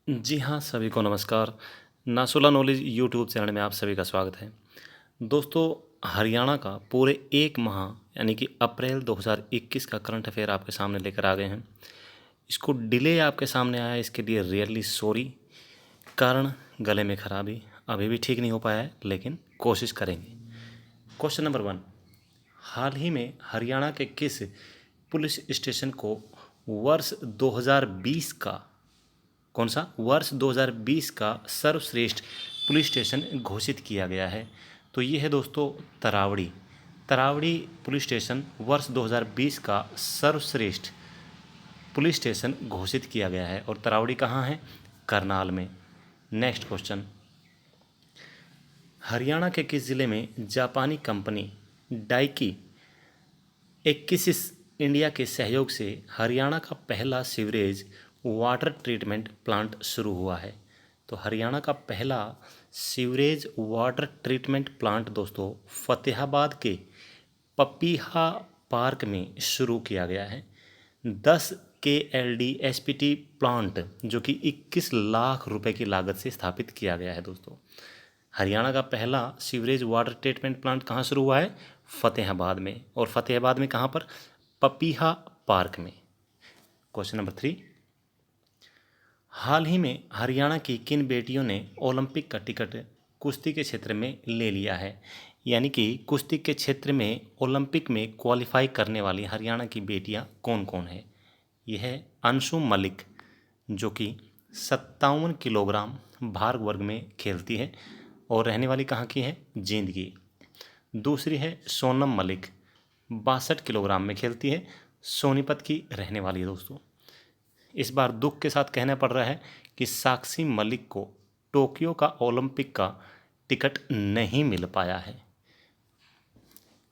जी हाँ, सभी को नमस्कार। नासुला नॉलेज यूट्यूब चैनल में आप सभी का स्वागत है। दोस्तों, हरियाणा का पूरे 1 माह यानी कि अप्रैल 2021 का करंट अफेयर आपके सामने लेकर आ गए हैं। इसको डिले आपके सामने आया है, इसके लिए रियली सॉरी। कारण गले में खराबी, अभी भी ठीक नहीं हो पाया है, लेकिन कोशिश करेंगे। क्वेश्चन नंबर 1, हाल ही में हरियाणा के किस पुलिस स्टेशन को वर्ष 2020 का कौन सा वर्ष 2020 का सर्वश्रेष्ठ पुलिस स्टेशन घोषित किया गया है? तो ये है दोस्तों तरावड़ी। तरावड़ी पुलिस स्टेशन वर्ष 2020 का सर्वश्रेष्ठ पुलिस स्टेशन घोषित किया गया है। और तरावड़ी कहाँ है? करनाल में। नेक्स्ट क्वेश्चन, हरियाणा के किस जिले में जापानी कंपनी डाइकी एक्किसिस इंडिया के सहयोग से हरियाणा का पहला सीवरेज वाटर ट्रीटमेंट प्लांट शुरू हुआ है? तो हरियाणा का पहला सीवरेज वाटर ट्रीटमेंट प्लांट दोस्तों फतेहाबाद के पपीहा पार्क में शुरू किया गया है। 10 KLD SPT प्लांट जो कि 21 लाख रुपए की लागत से स्थापित किया गया है। दोस्तों, हरियाणा का पहला सीवरेज वाटर ट्रीटमेंट प्लांट कहाँ शुरू हुआ है? फतेहाबाद में। और फतेहाबाद में कहाँ पर? पपीहा पार्क में। क्वेश्चन नंबर 3, हाल ही में हरियाणा की किन बेटियों ने ओलंपिक का टिकट कुश्ती के क्षेत्र में ले लिया है? यानी कि कुश्ती के क्षेत्र में ओलंपिक में क्वालिफाई करने वाली हरियाणा की बेटियां कौन कौन है? यह है अंशु मलिक जो कि 57 किलोग्राम भार वर्ग में खेलती है और रहने वाली कहाँ की है? जींद की। दूसरी है सोनम मलिक, 62 किलोग्राम में खेलती है, सोनीपत की रहने वाली है। दोस्तों, इस बार दुख के साथ कहना पड़ रहा है कि साक्षी मलिक को टोक्यो का ओलंपिक का टिकट नहीं मिल पाया है।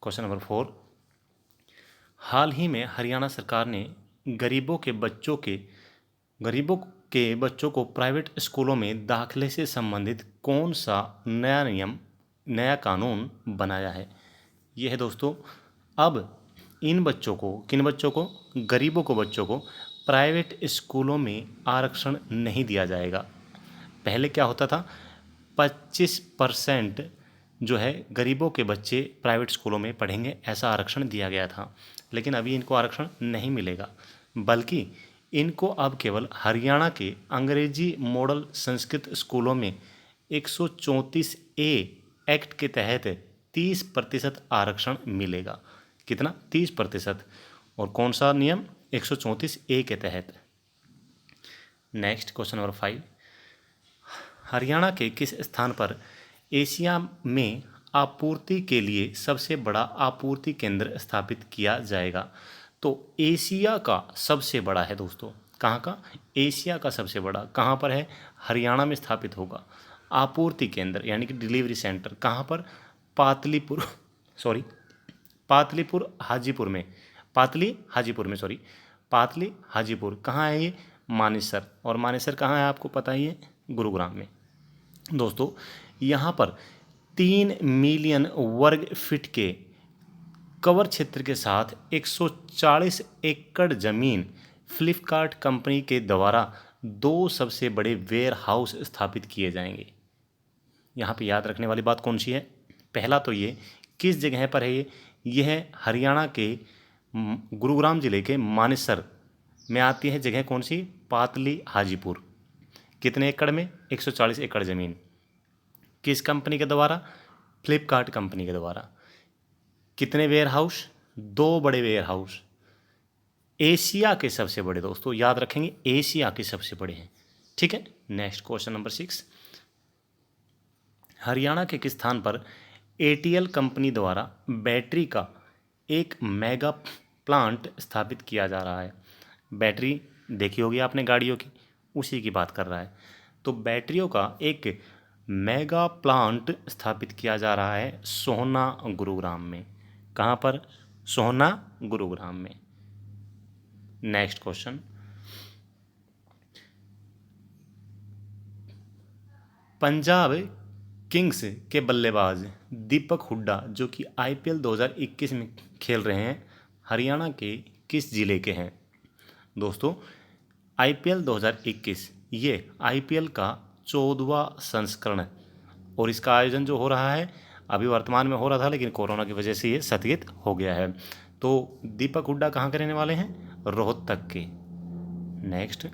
क्वेश्चन नंबर 4, हाल ही में हरियाणा सरकार ने गरीबों के बच्चों को प्राइवेट स्कूलों में दाखिले से संबंधित कौन सा नया कानून बनाया है? यह है दोस्तों, अब इन बच्चों को, किन बच्चों को? गरीबों को बच्चों को प्राइवेट स्कूलों में आरक्षण नहीं दिया जाएगा। पहले क्या होता था? 25% जो है गरीबों के बच्चे प्राइवेट स्कूलों में पढ़ेंगे, ऐसा आरक्षण दिया गया था। लेकिन अभी इनको आरक्षण नहीं मिलेगा, बल्कि इनको अब केवल हरियाणा के अंग्रेजी मॉडल संस्कृत स्कूलों में 134A एक्ट के तहत 30% आरक्षण मिलेगा। कितना? 30%। और कौन सा नियम? 134A के तहत। नेक्स्ट क्वेश्चन नंबर 5, हरियाणा के किस स्थान पर एशिया में आपूर्ति के लिए सबसे बड़ा आपूर्ति केंद्र स्थापित किया जाएगा? तो एशिया का सबसे बड़ा है दोस्तों, कहाँ का? एशिया का सबसे बड़ा कहाँ पर है? हरियाणा में स्थापित होगा आपूर्ति केंद्र यानी कि डिलीवरी सेंटर। कहाँ पर? पातली हाजीपुर। कहाँ है ये? मानेसर। और मानेसर कहाँ है आपको पता ही है? गुरुग्राम में। दोस्तों, यहाँ पर 3 मिलियन वर्ग फीट के कवर क्षेत्र के साथ 140 एकड़ जमीन फ्लिपकार्ट कंपनी के द्वारा 2 सबसे बड़े वेयर हाउस स्थापित किए जाएंगे। यहाँ पे याद रखने वाली बात कौन सी है? पहला तो ये किस जगह पर है? ये है हरियाणा के गुरुग्राम जिले के मानेसर में आती है जगह। कौन सी? पातली हाजीपुर। कितने एकड़ में? 140 एकड़ ज़मीन। किस कंपनी के द्वारा? फ्लिपकार्ट कंपनी के द्वारा। कितने वेयर हाउस? 2 बड़े वेयर हाउस, एशिया के सबसे बड़े। दोस्तों याद रखेंगे, एशिया के सबसे बड़े हैं। ठीक है। नेक्स्ट क्वेश्चन नंबर 6, हरियाणा के किस स्थान पर ATL कंपनी द्वारा बैटरी का एक मेगा प्लांट स्थापित किया जा रहा है? बैटरी देखी होगी आपने गाड़ियों की, उसी की बात कर रहा है। तो बैटरियों का एक मेगा प्लांट स्थापित किया जा रहा है सोहना गुरुग्राम में। कहाँ पर? सोहना गुरुग्राम में। नेक्स्ट क्वेश्चन, पंजाब किंग्स के बल्लेबाज दीपक हुड्डा जो कि IPL 2021 में खेल रहे हैं, हरियाणा के किस जिले के हैं? दोस्तों, IPL 2021 ये IPL का 14वां संस्करण है और इसका आयोजन जो हो रहा है अभी वर्तमान में हो रहा था, लेकिन कोरोना की वजह से ये स्थगित हो गया है। तो दीपक हुड्डा कहाँ के रहने वाले हैं? रोहतक के। नेक्स्ट,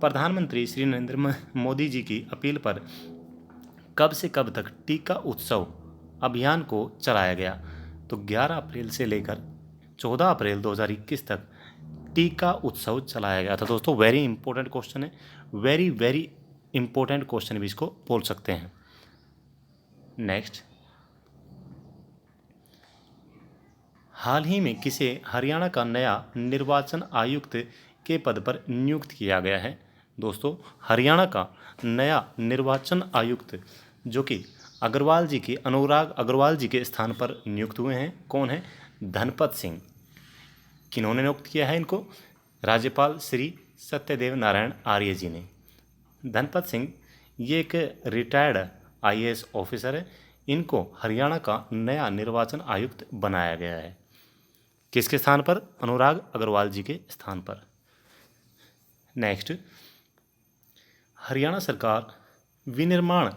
प्रधानमंत्री श्री नरेंद्र मोदी जी की अपील पर कब से कब तक टीका उत्सव अभियान को चलाया गया? तो 11 अप्रैल से लेकर 14 अप्रैल 2021 तक टीका उत्सव चलाया गया था। दोस्तों वेरी इंपॉर्टेंट क्वेश्चन है, वेरी वेरी इंपॉर्टेंट क्वेश्चन भी इसको बोल सकते हैं। नेक्स्ट, हाल ही में किसे हरियाणा का नया निर्वाचन आयुक्त के पद पर नियुक्त किया गया है? दोस्तों हरियाणा का नया निर्वाचन आयुक्त जो कि अग्रवाल जी के अनुराग अग्रवाल जी के स्थान पर नियुक्त हुए हैं, कौन है? धनपत सिंह। किन्होंने नियुक्त किया है इनको? राज्यपाल श्री सत्यदेव नारायण आर्य जी ने। धनपत सिंह ये एक रिटायर्ड IAS ऑफिसर है, इनको हरियाणा का नया निर्वाचन आयुक्त बनाया गया है। किसके स्थान पर? अनुराग अग्रवाल जी के स्थान पर। नेक्स्ट, हरियाणा सरकार विनिर्माण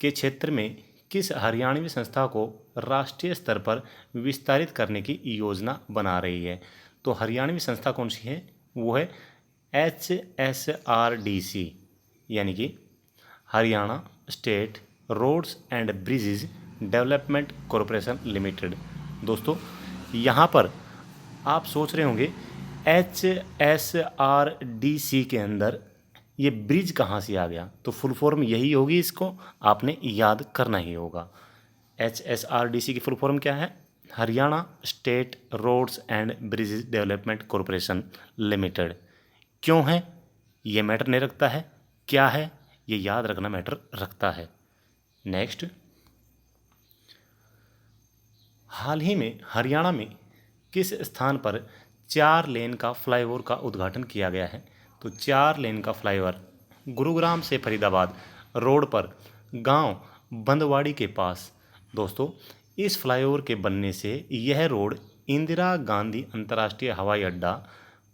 के क्षेत्र में किस हरियाणवी संस्था को राष्ट्रीय स्तर पर विस्तारित करने की योजना बना रही है? तो हरियाणवी संस्था कौन सी है? वो है HSRDC, यानी कि Haryana state roads and bridges development corporation limited. दोस्तों यहाँ पर आप सोच रहे होंगे HSRDC के अंदर ये ब्रिज कहाँ से आ गया? तो फुल फॉर्म यही होगी, इसको आपने याद करना ही होगा। HSRDC की फुल फॉर्म क्या है? Haryana state roads and bridges development corporation limited. क्यों है ये मैटर नहीं रखता है, क्या है ये याद रखना मैटर रखता है। नेक्स्ट, हाल ही में हरियाणा में किस स्थान पर 4 लेन का फ्लाईओवर का उद्घाटन किया गया है? तो 4 लेन का फ्लाईओवर गुरुग्राम से फरीदाबाद रोड पर गांव बंदवाड़ी के पास। दोस्तों इस फ्लाईओवर के बनने से यह रोड इंदिरा गांधी अंतर्राष्ट्रीय हवाई अड्डा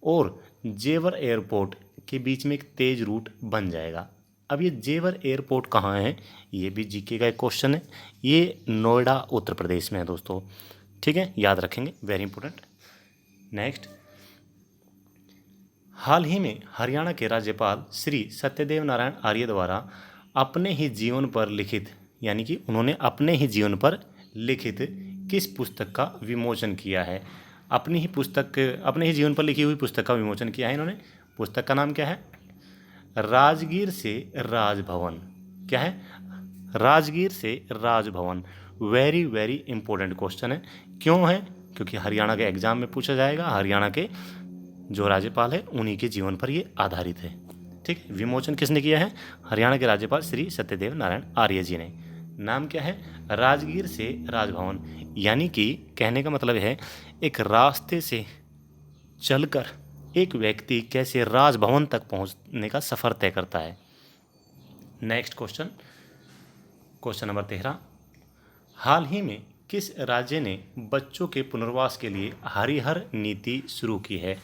और जेवर एयरपोर्ट के बीच में एक तेज रूट बन जाएगा। अब ये जेवर एयरपोर्ट कहाँ है? ये भी जीके का एक क्वेश्चन है। ये नोएडा उत्तर प्रदेश में है दोस्तों, ठीक है, याद रखेंगे, वेरी इंपॉर्टेंट। नेक्स्ट, हाल ही में हरियाणा के राज्यपाल श्री सत्यदेव नारायण आर्य द्वारा अपने ही जीवन पर लिखित, यानी कि उन्होंने अपने ही जीवन पर लिखित किस पुस्तक का विमोचन किया है? अपनी ही पुस्तक, अपने ही जीवन पर लिखी हुई पुस्तक का विमोचन किया है इन्होंने। पुस्तक का नाम क्या है? राजगीर से राजभवन। क्या है? राजगीर से Raj Bhavan. Very very important question है। क्यों है? क्योंकि हरियाणा के एग्जाम में पूछा जाएगा। हरियाणा के जो राज्यपाल है उन्हीं के जीवन पर ये आधारित है, ठीक है। विमोचन किसने किया है? हरियाणा के राज्यपाल श्री सत्यदेव नारायण आर्य जी ने। नाम क्या है? राजगीर से राजभवन। यानी कि कहने का मतलब है एक रास्ते से चलकर एक व्यक्ति कैसे राजभवन तक पहुंचने का सफ़र तय करता है। नेक्स्ट क्वेश्चन, क्वेश्चन नंबर 13, हाल ही में किस राज्य ने बच्चों के पुनर्वास के लिए हरिहर नीति शुरू की है?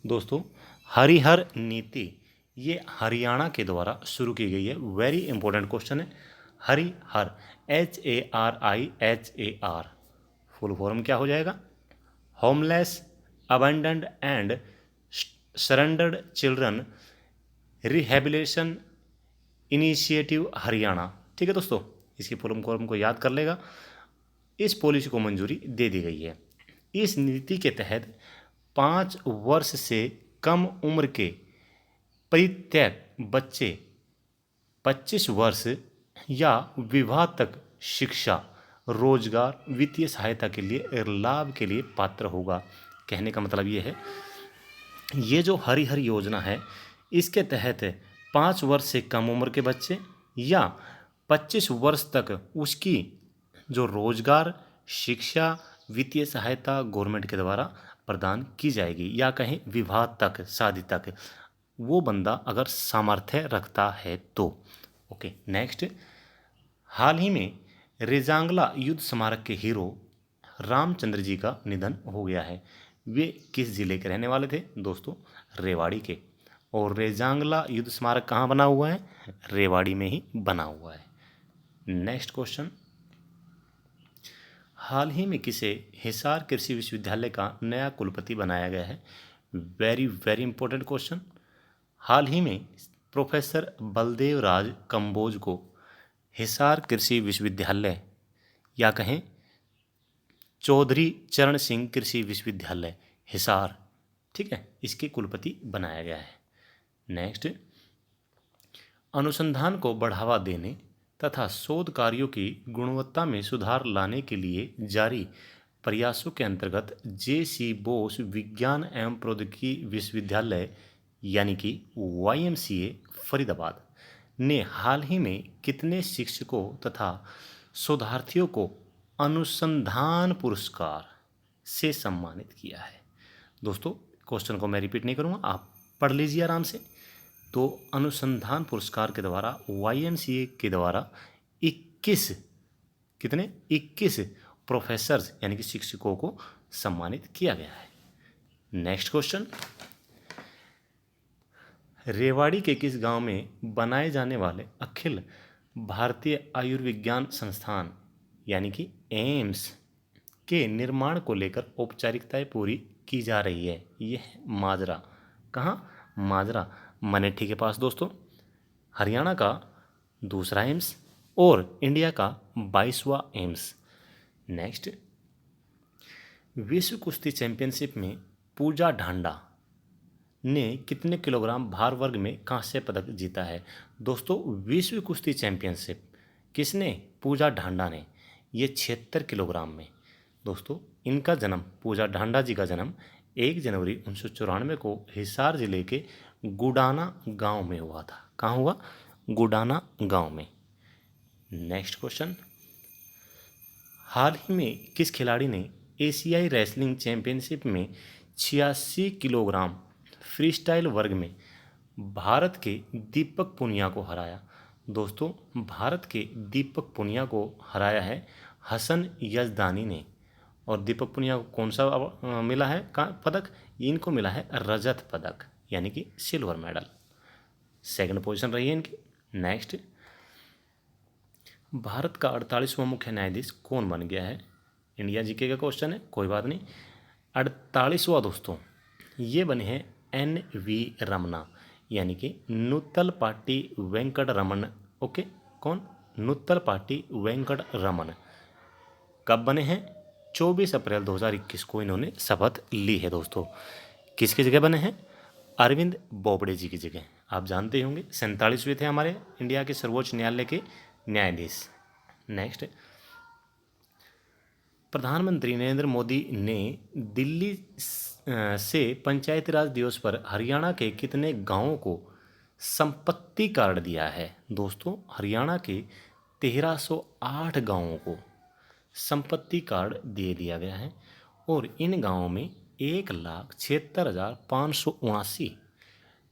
दोस्तों हरिहर नीति ये हरियाणा के द्वारा शुरू की गई है। वेरी इंपॉर्टेंट क्वेश्चन है। हरिहर HARIHAR फुल फॉर्म क्या हो जाएगा? Homeless abandoned and surrendered children rehabilitation initiative Haryana, ठीक है दोस्तों, इसकी फुल फॉर्म को याद कर लेगा। इस पॉलिसी को मंजूरी दे दी गई है। इस नीति के तहत 5 वर्ष से कम उम्र के परित्यक्त बच्चे 25 वर्ष या विवाह तक शिक्षा, रोजगार, वित्तीय सहायता के लिए लाभ के लिए पात्र होगा। कहने का मतलब ये है, ये जो हरिहर योजना है इसके तहत 5 वर्ष से कम उम्र के बच्चे या 25 वर्ष तक उसकी जो रोजगार, शिक्षा, वित्तीय सहायता गवर्नमेंट के द्वारा प्रदान की जाएगी, या कहीं विवाह तक, शादी तक, वो बंदा अगर सामर्थ्य रखता है तो। ओके नेक्स्ट, हाल ही में रेजांगला युद्ध स्मारक के हीरो रामचंद्र जी का निधन हो गया है। वे किस जिले के रहने वाले थे? दोस्तों रेवाड़ी के। और रेजांगला युद्ध स्मारक कहाँ बना हुआ है? रेवाड़ी में ही बना हुआ है। नेक्स्ट क्वेश्चन, हाल ही में किसे हिसार कृषि विश्वविद्यालय का नया कुलपति बनाया गया है? Very very important question. हाल ही में प्रोफेसर बलदेव राज कंबोज को हिसार कृषि विश्वविद्यालय या कहें चौधरी चरण सिंह कृषि विश्वविद्यालय हिसार, ठीक है, इसके कुलपति बनाया गया है। नेक्स्ट, अनुसंधान को बढ़ावा देने तथा शोध कार्यों की गुणवत्ता में सुधार लाने के लिए जारी प्रयासों के अंतर्गत जे.सी. बोस विज्ञान एवं प्रौद्योगिकी विश्वविद्यालय यानी कि YMCA फरीदाबाद ने हाल ही में कितने शिक्षकों तथा शोधार्थियों को अनुसंधान पुरस्कार से सम्मानित किया है? दोस्तों, क्वेश्चन को मैं रिपीट नहीं करूँगा, आप पढ़ लीजिए आराम से। तो अनुसंधान पुरस्कार के द्वारा YMCA के द्वारा 21 प्रोफेसर्स यानी कि शिक्षकों को सम्मानित किया गया है। नेक्स्ट क्वेश्चन, रेवाड़ी के किस गांव में बनाए जाने वाले अखिल भारतीय आयुर्विज्ञान संस्थान यानी कि एम्स के निर्माण को लेकर औपचारिकताएं पूरी की जा रही है? यह माजरा, कहाँ? माजरा मनेठी के पास दोस्तों, हरियाणा का दूसरा एम्स और इंडिया का 22वां एम्स। नेक्स्ट, विश्व कुश्ती चैंपियनशिप में पूजा ढांडा ने कितने किलोग्राम भार वर्ग में कांस्य पदक जीता है? दोस्तों, विश्व कुश्ती चैंपियनशिप किसने? पूजा ढांडा ने, ये 76 किलोग्राम में। दोस्तों, इनका जन्म, पूजा ढांडा जी का जन्म 1 जनवरी 1994 को हिसार जिले के गुडाना गांव में हुआ था। कहाँ हुआ? गुडाना गांव में। नेक्स्ट क्वेश्चन, हाल ही में किस खिलाड़ी ने एशियाई रेसलिंग चैंपियनशिप में 86 किलोग्राम फ्रीस्टाइल वर्ग में भारत के दीपक पुनिया को हराया? दोस्तों, भारत के दीपक पुनिया को हराया है हसन यजदानी ने। और दीपक पुनिया को कौन सा मिला है पदक? इनको मिला है रजत पदक यानी कि सिल्वर मेडल, सेकंड पोजीशन रही है इनकी। नेक्स्ट, भारत का 48वां मुख्य न्यायाधीश कौन बन गया है? इंडिया जीके का क्वेश्चन है, कोई बात नहीं। 48वां दोस्तों, ये बने हैं NV रमना यानी कि नुत्तलपाटी वेंकट रमन। ओके, कौन? नुत्तलपाटी वेंकट रमन। कब बने हैं? 24 अप्रैल 2021 को इन्होंने शपथ ली है दोस्तों। किसकी जगह बने हैं? अरविंद बोबड़े जी की जगह। आप जानते होंगे 47वें थे हमारे इंडिया के सर्वोच्च न्यायालय के न्यायाधीश। नेक्स्ट, प्रधानमंत्री नरेंद्र मोदी ने दिल्ली से पंचायती राज दिवस पर हरियाणा के कितने गांवों को संपत्ति कार्ड दिया है? दोस्तों, हरियाणा के 1308 गांवों को संपत्ति कार्ड दे दिया गया है और इन गांवों में 1,76,579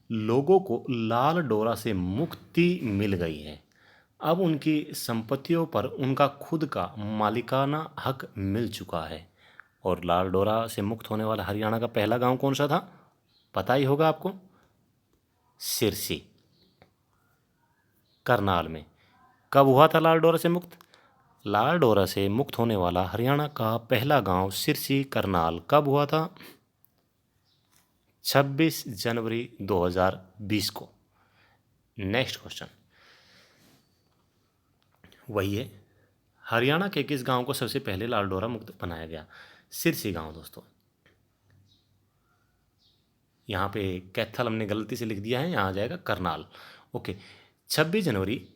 लोगों को लाल डोरा से मुक्ति मिल गई है। अब उनकी संपत्तियों पर उनका खुद का मालिकाना हक मिल चुका है। और लाल डोरा से मुक्त होने वाला हरियाणा का पहला गांव कौन सा था? पता ही होगा आपको, सिरसी, करनाल में। कब हुआ था लाल डोरा से मुक्त? लाल डोरा से मुक्त होने वाला हरियाणा का पहला गांव सिरसी, करनाल, कब हुआ था? 26 जनवरी 2020 को। नेक्स्ट क्वेश्चन वही है, हरियाणा के किस गांव को सबसे पहले लाल डोरा मुक्त बनाया गया? सिरसी गांव दोस्तों। यहाँ पे कैथल हमने गलती से लिख दिया है, यहाँ आ जाएगा करनाल। ओके, 26 जनवरी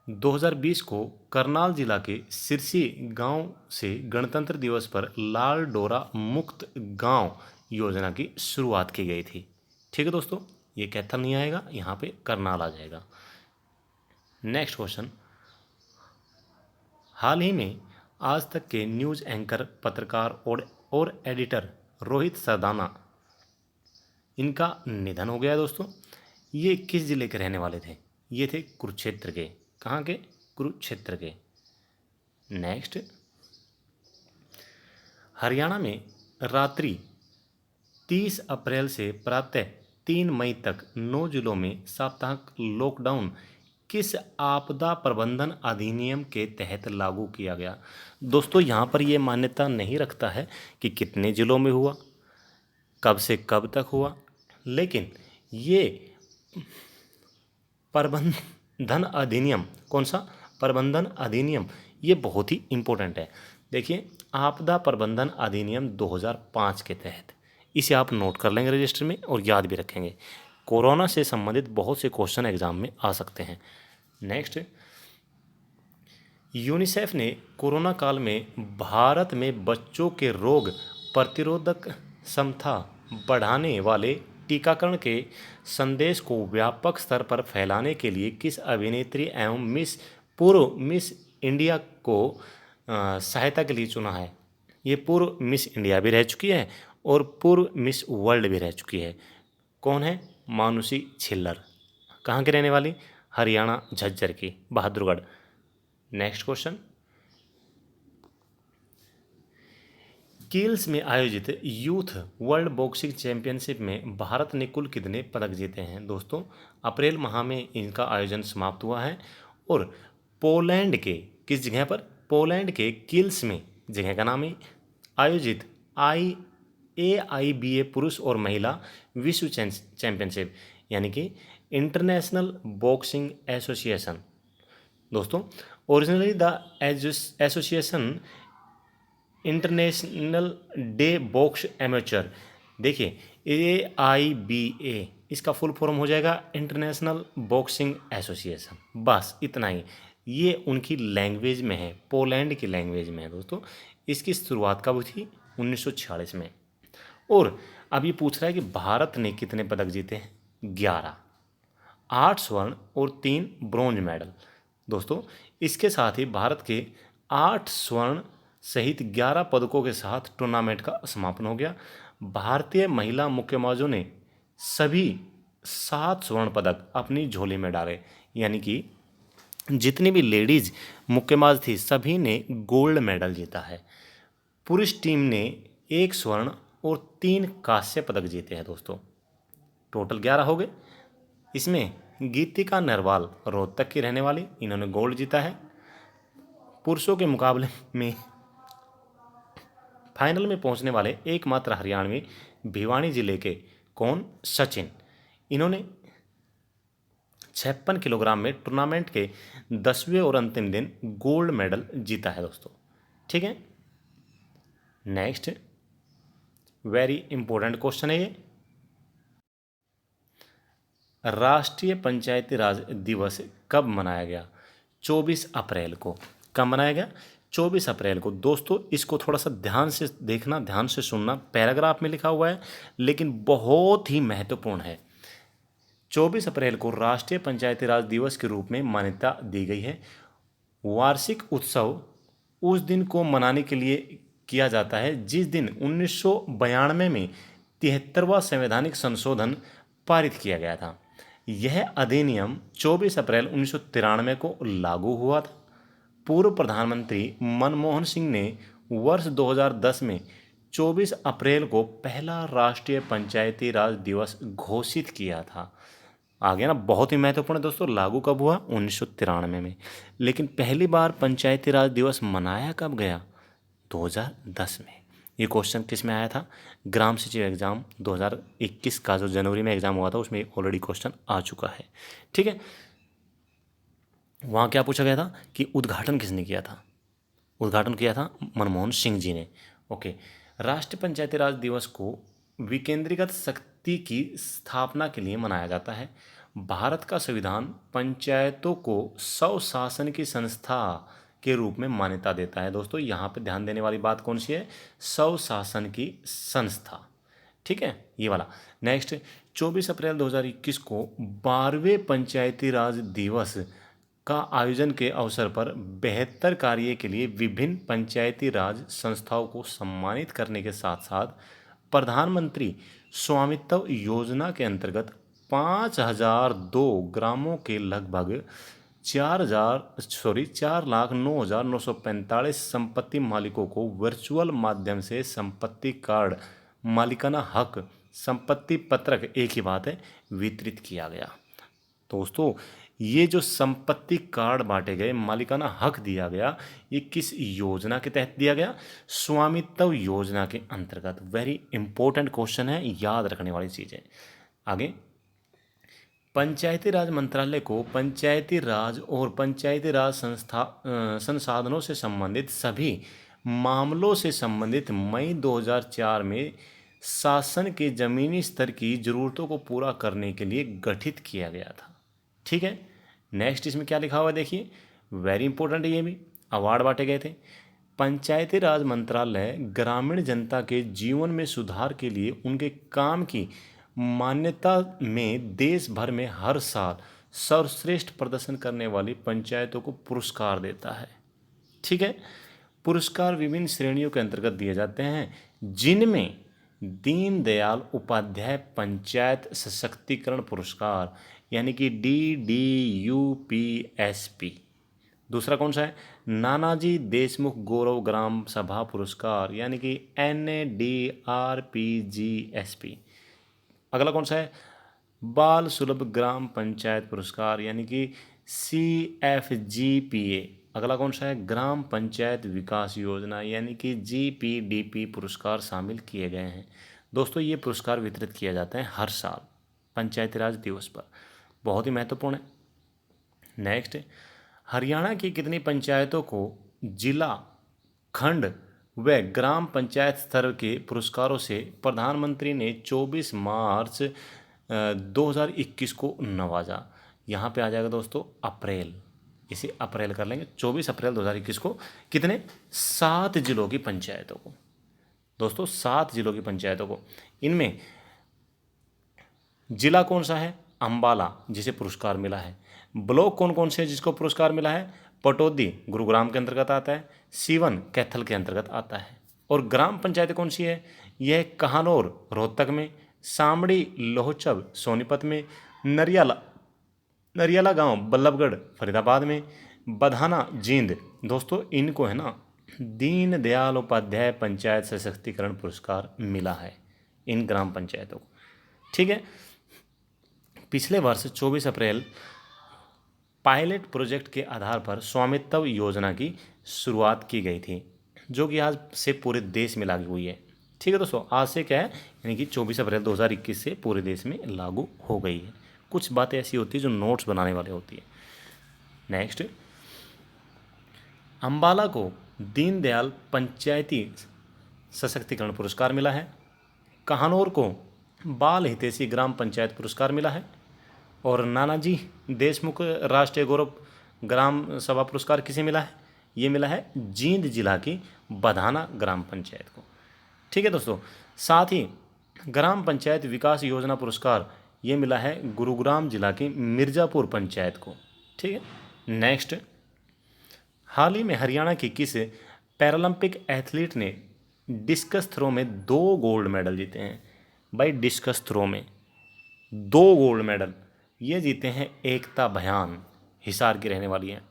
2020 को करनाल जिला के सिरसी गांव से गणतंत्र दिवस पर लाल डोरा मुक्त गांव योजना की शुरुआत की गई थी। ठीक है दोस्तों, ये कैथल नहीं आएगा, यहाँ पे करनाल आ जाएगा। नेक्स्ट क्वेश्चन, हाल ही में आज तक के न्यूज़ एंकर, पत्रकार और एडिटर रोहित सरदाना, इनका निधन हो गया दोस्तों। ये किस जिले के रहने वाले थे? ये थे कुरुक्षेत्र के। कहाँ के? कुरुक्षेत्र के। नेक्स्ट, हरियाणा में रात्रि 30 अप्रैल से प्रातः 3 मई तक 9 जिलों में साप्ताहिक लॉकडाउन किस आपदा प्रबंधन अधिनियम के तहत लागू किया गया? दोस्तों यहाँ पर ये मान्यता नहीं रखता है कि कितने जिलों में हुआ, कब से कब तक हुआ, लेकिन ये प्रबंधन अधिनियम, कौन सा प्रबंधन अधिनियम, ये बहुत ही इम्पोर्टेंट है। देखिए, आपदा प्रबंधन अधिनियम 2005 के तहत, इसे आप नोट कर लेंगे रजिस्टर में और याद भी रखेंगे। कोरोना से संबंधित बहुत से क्वेश्चन एग्जाम में आ सकते हैं। नेक्स्ट, यूनिसेफ ने कोरोना काल में भारत में बच्चों के रोग प्रतिरोधक क्षमता बढ़ाने वाले टीकाकरण के संदेश को व्यापक स्तर पर फैलाने के लिए किस अभिनेत्री एवं पूर्व मिस इंडिया को सहायता के लिए चुना है? ये पूर्व मिस इंडिया भी रह चुकी है और पूर्व मिस वर्ल्ड भी रह चुकी है। कौन है? मानुषी छिल्लर। कहाँ की रहने वाली? हरियाणा झज्जर की, बहादुरगढ़। नेक्स्ट क्वेश्चन, कील्स में आयोजित यूथ वर्ल्ड बॉक्सिंग चैंपियनशिप में भारत ने कुल कितने पदक जीते हैं? दोस्तों, अप्रैल माह में इनका आयोजन समाप्त हुआ है और पोलैंड के किस जगह पर? पोलैंड के कील्स में, जगह का नाम है, आयोजित AIBA पुरुष और महिला विश्व चैंपियनशिप, यानी कि इंटरनेशनल बॉक्सिंग एसोसिएशन। दोस्तों, originally the association international day box amateur. देखिए, AIBA इसका फुल फॉर्म हो जाएगा इंटरनेशनल बॉक्सिंग एसोसिएशन। बस इतना ही। ये उनकी लैंग्वेज में है, पोलैंड की लैंग्वेज में है दोस्तों। इसकी शुरुआत कब हुई थी? 1946 में। और अब ये पूछ रहा है कि भारत ने कितने पदक जीते हैं? 11, 8 स्वर्ण और 3 ब्रॉन्ज मेडल। दोस्तों, इसके साथ ही भारत के 8 स्वर्ण सहित 11 पदकों के साथ टूर्नामेंट का समापन हो गया। भारतीय महिला मुक्केबाजों ने सभी 7 स्वर्ण पदक अपनी झोली में डाले, यानी कि जितनी भी लेडीज मुक्केबाज थी सभी ने गोल्ड मेडल जीता है। पुरुष टीम ने 1 स्वर्ण और 3 कांस्य पदक जीते हैं दोस्तों। टोटल 11 हो गए। इसमें गीतिका नरवाल, रोहतक की रहने वाली, इन्होंने गोल्ड जीता है। पुरुषों के मुकाबले में फाइनल में पहुंचने वाले एकमात्र हरियाणवी भिवानी जिले के, कौन? सचिन। इन्होंने 56 किलोग्राम में टूर्नामेंट के 10वें और अंतिम दिन गोल्ड मेडल जीता है दोस्तों। ठीक है। नेक्स्ट, वेरी इंपॉर्टेंट क्वेश्चन है ये। राष्ट्रीय पंचायती राज दिवस कब मनाया गया? 24 अप्रैल को। कब मनाया गया? 24 अप्रैल को। दोस्तों, इसको थोड़ा सा ध्यान से देखना, ध्यान से सुनना। पैराग्राफ में लिखा हुआ है लेकिन बहुत ही महत्वपूर्ण है। 24 अप्रैल को राष्ट्रीय पंचायती राज दिवस के रूप में मान्यता दी गई है। वार्षिक उत्सव उस दिन को मनाने के लिए किया जाता है जिस दिन 1992 में 73वां संवैधानिक संशोधन पारित किया गया था। यह अधिनियम 24 अप्रैल 1993 को लागू हुआ था। पूर्व प्रधानमंत्री मनमोहन सिंह ने वर्ष 2010 में 24 अप्रैल को पहला राष्ट्रीय पंचायती राज दिवस घोषित किया था। आ गया ना, बहुत ही महत्वपूर्ण है दोस्तों। लागू कब हुआ? 1993 में। लेकिन पहली बार पंचायती राज दिवस मनाया कब गया? 2010 में। ये क्वेश्चन किस में आया था? ग्राम सचिव एग्जाम 2021 का जो जनवरी में एग्जाम हुआ था उसमें ऑलरेडी क्वेश्चन आ चुका है। ठीक है। वहाँ क्या पूछा गया था कि उद्घाटन किसने किया था? उद्घाटन किया था मनमोहन सिंह जी ने। ओके। राष्ट्रीय पंचायती राज दिवस को विकेंद्रीकृत शक्ति की स्थापना के लिए मनाया जाता है। भारत का संविधान पंचायतों को स्वशासन की संस्था के रूप में मान्यता देता है। दोस्तों, यहाँ पे ध्यान देने वाली बात कौन सी है? स्वशासन की संस्था। ठीक है, ये वाला। नेक्स्ट, 24 अप्रैल 2021 को 12वें पंचायती राज दिवस का आयोजन के अवसर पर बेहतर कार्य के लिए विभिन्न पंचायती राज संस्थाओं को सम्मानित करने के साथ साथ प्रधानमंत्री स्वामित्व योजना के अंतर्गत 5002 ग्रामों के लगभग 4,09,945 संपत्ति मालिकों को वर्चुअल माध्यम से संपत्ति कार्ड मालिकाना हक संपत्ति पत्रक, एक ही बात है, वितरित किया गया। दोस्तों ये जो संपत्ति कार्ड बांटे गए, मालिकाना हक दिया गया, ये किस योजना के तहत दिया गया? स्वामित्व योजना के अंतर्गत। वेरी इंपॉर्टेंट क्वेश्चन है, याद रखने वाली चीज़ है। आगे, पंचायती राज मंत्रालय को पंचायती राज और पंचायती राज संसाधनों से संबंधित सभी मामलों से संबंधित मई 2004 में शासन के जमीनी स्तर की जरूरतों को पूरा करने के लिए गठित किया गया था। ठीक है, नेक्स्ट इसमें क्या लिखा हुआ है देखिए, वेरी इंपॉर्टेंट है, ये भी अवार्ड बांटे गए थे। पंचायती राज मंत्रालय ग्रामीण जनता के जीवन में सुधार के लिए उनके काम की मान्यता में देश भर में हर साल सर्वश्रेष्ठ प्रदर्शन करने वाली पंचायतों को पुरस्कार देता है। ठीक है, पुरस्कार विभिन्न श्रेणियों के अंतर्गत दिए जाते हैं, जिनमें दीनदयाल उपाध्याय पंचायत सशक्तिकरण पुरस्कार यानी कि DDUPSP। दूसरा कौन सा है? नानाजी देशमुख गौरव ग्राम सभा पुरस्कार यानी कि NADRPGSP। अगला कौन सा है? बाल सुलभ ग्राम पंचायत पुरस्कार यानी कि CFGPA। अगला कौन सा है? ग्राम पंचायत विकास योजना यानी कि GPDP पुरस्कार शामिल किए गए हैं। दोस्तों ये पुरस्कार वितरित किए जाते हैं हर साल पंचायती राज दिवस पर, बहुत ही महत्वपूर्ण है। नेक्स्ट, हरियाणा की कितनी पंचायतों को जिला, खंड व ग्राम पंचायत स्तर के पुरस्कारों से प्रधानमंत्री ने 24 मार्च 2021 को नवाजा? यहाँ पे आ जाएगा दोस्तों अप्रैल, इसे अप्रैल कर लेंगे। 24 अप्रैल 2021 को कितने? 7 जिलों की पंचायतों को। दोस्तों 7 जिलों की पंचायतों को। इनमें जिला कौन सा है? अंबाला, जिसे पुरस्कार मिला है। ब्लॉक कौन कौन से है जिसको पुरस्कार मिला है? पटौदी गुरुग्राम के अंतर्गत आता है, सीवन कैथल के अंतर्गत आता है। और ग्राम पंचायत कौन सी है? यह कहानौर रोहतक में, सामड़ी लोहचब सोनीपत में, नरियाला गांव बल्लभगढ़ फरीदाबाद में, बधाना जींद। दोस्तों इनको है ना दीनदयाल उपाध्याय पंचायत सशक्तिकरण पुरस्कार मिला है, इन ग्राम पंचायतों को। ठीक है, पिछले वर्ष 24 अप्रैल पायलट प्रोजेक्ट के आधार पर स्वामित्व योजना की शुरुआत की गई थी, जो कि आज से पूरे देश में लागू हुई है। ठीक है दोस्तों, आज से क्या है, यानी कि 24 अप्रैल 2021 से पूरे देश में लागू हो गई है। कुछ बातें ऐसी होती है जो नोट्स बनाने वाले होती है। नेक्स्ट, अंबाला को दीनदयाल पंचायती सशक्तिकरण पुरस्कार मिला है। कहानौर को बाल हितैषी ग्राम पंचायत पुरस्कार मिला है। और नानाजी देशमुख राष्ट्रीय गौरव ग्राम सभा पुरस्कार किसे मिला है? ये मिला है जींद जिला की बधाना ग्राम पंचायत को। ठीक है दोस्तों, साथ ही ग्राम पंचायत विकास योजना पुरस्कार ये मिला है गुरुग्राम जिला की मिर्ज़ापुर पंचायत को। ठीक है, नेक्स्ट, हाल ही में हरियाणा की किस पैरालंपिक एथलीट ने डिस्कस थ्रो में 2 गोल्ड मेडल जीते हैं? भाई डिस्कस थ्रो में 2 गोल्ड मेडल ये जीते हैं एकता भयान, हिसार की रहने वाली है।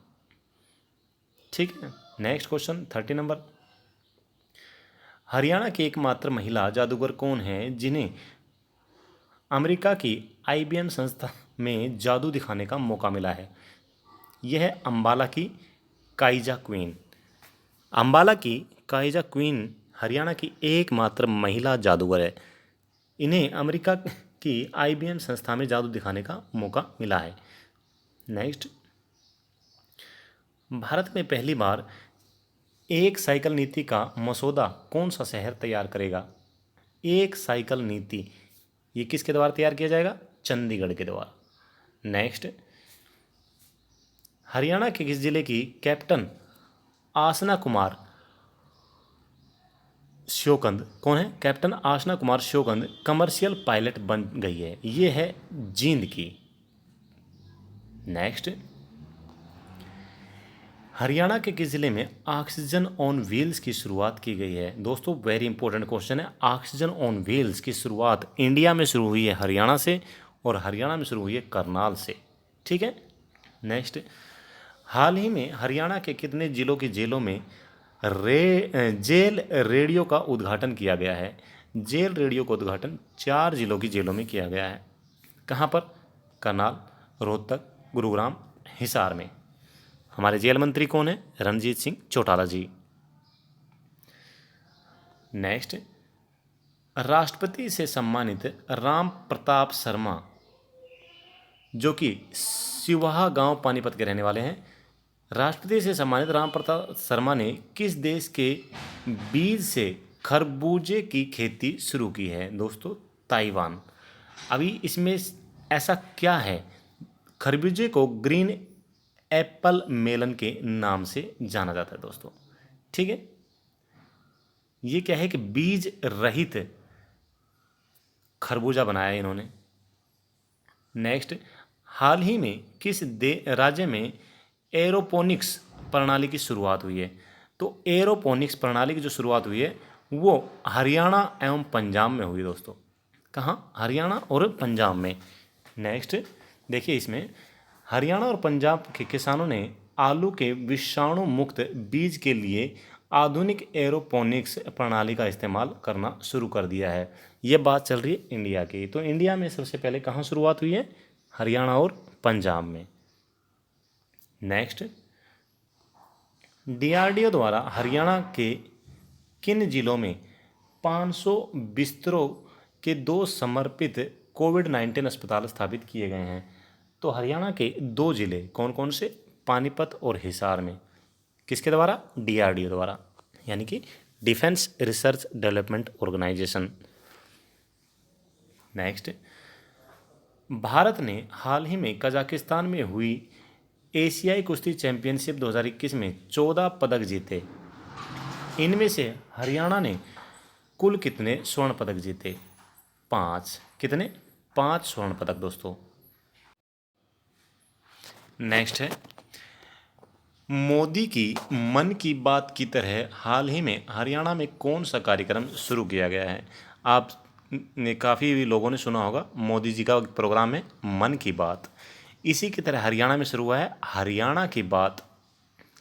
ठीक है, नेक्स्ट क्वेश्चन 30 नंबर, हरियाणा की एकमात्र महिला जादूगर कौन है जिन्हें अमेरिका की IBM संस्था में जादू दिखाने का मौका मिला है? यह है अम्बाला की काइजा क्वीन। अम्बाला की काइजा क्वीन हरियाणा की एकमात्र महिला जादूगर है। इन्हें अमेरिका की IBM संस्था में जादू दिखाने का मौका मिला है। नेक्स्ट, भारत में पहली बार एक साइकिल नीति का मसौदा कौन सा शहर तैयार करेगा? एक साइकिल नीति ये किसके द्वारा तैयार किया जाएगा? चंडीगढ़ के द्वारा। नेक्स्ट, हरियाणा के किस जिले की कैप्टन आसना कुमार श्योकंद कौन है? कैप्टन आसना कुमार श्योकंद कमर्शियल पायलट बन गई है, ये है जींद की। नेक्स्ट, हरियाणा के किस जिले में ऑक्सीजन ऑन व्हील्स की शुरुआत की गई है? दोस्तों वेरी इंपॉर्टेंट क्वेश्चन है। ऑक्सीजन ऑन व्हील्स की शुरुआत इंडिया में शुरू हुई है हरियाणा से, और हरियाणा में शुरू हुई है करनाल से। ठीक है, नेक्स्ट, हाल ही में हरियाणा के कितने जिलों की जेलों में जेल रेडियो का उद्घाटन किया गया है? जेल रेडियो का उद्घाटन 4 जिलों की जेलों में किया गया है। कहाँ पर? करनाल, रोहतक, गुरुग्राम, हिसार में। हमारे जेल मंत्री कौन है? रणजीत सिंह चौटाला जी। नेक्स्ट, राष्ट्रपति से सम्मानित राम प्रताप शर्मा, जो कि सिवाहा गांव पानीपत के रहने वाले हैं, राष्ट्रपति से सम्मानित राम प्रताप शर्मा ने किस देश के बीज से खरबूजे की खेती शुरू की है? दोस्तों, ताइवान। अभी इसमें ऐसा क्या है? खरबूजे को ग्रीन एप्पल मेलन के नाम से जाना जाता है दोस्तों। ठीक है, ये क्या है कि बीज रहित खरबूजा बनाया इन्होंने। नेक्स्ट, हाल ही में किस राज्य में एरोपोनिक्स प्रणाली की शुरुआत हुई है? तो एरोपोनिक्स प्रणाली की जो शुरुआत हुई है वो हरियाणा एवं पंजाब में हुई दोस्तों। कहाँ? हरियाणा और पंजाब में। नेक्स्ट देखिए, इसमें हरियाणा और पंजाब के किसानों ने आलू के विषाणु मुक्त बीज के लिए आधुनिक एरोपोनिक्स प्रणाली का इस्तेमाल करना शुरू कर दिया है। ये बात चल रही है इंडिया की। तो इंडिया में सबसे पहले कहाँ शुरुआत हुई है? हरियाणा और पंजाब में। नेक्स्ट, डीआरडीओ द्वारा हरियाणा के किन जिलों में 500 बिस्तरों के 2 समर्पित कोविड-19 अस्पताल स्थापित किए गए हैं? तो हरियाणा के 2 जिले कौन कौन से? पानीपत और हिसार में। किसके द्वारा? डीआरडीओ द्वारा, यानी कि defence research development organisation. Next, Bharat ने हाल ही में कजाकिस्तान में हुई एशियाई कुश्ती चैंपियनशिप 2021 में 14 पदक जीते। इनमें से हरियाणा ने कुल कितने स्वर्ण पदक जीते? 5। कितने? 5 स्वर्ण पदक दोस्तों। नेक्स्ट है, मोदी की मन की बात की तरह हाल ही में हरियाणा में कौन सा कार्यक्रम शुरू किया गया है? आप ने काफ़ी लोगों ने सुना होगा, मोदी जी का प्रोग्राम है मन की बात। इसी की तरह हरियाणा में शुरू हुआ है हरियाणा की बात।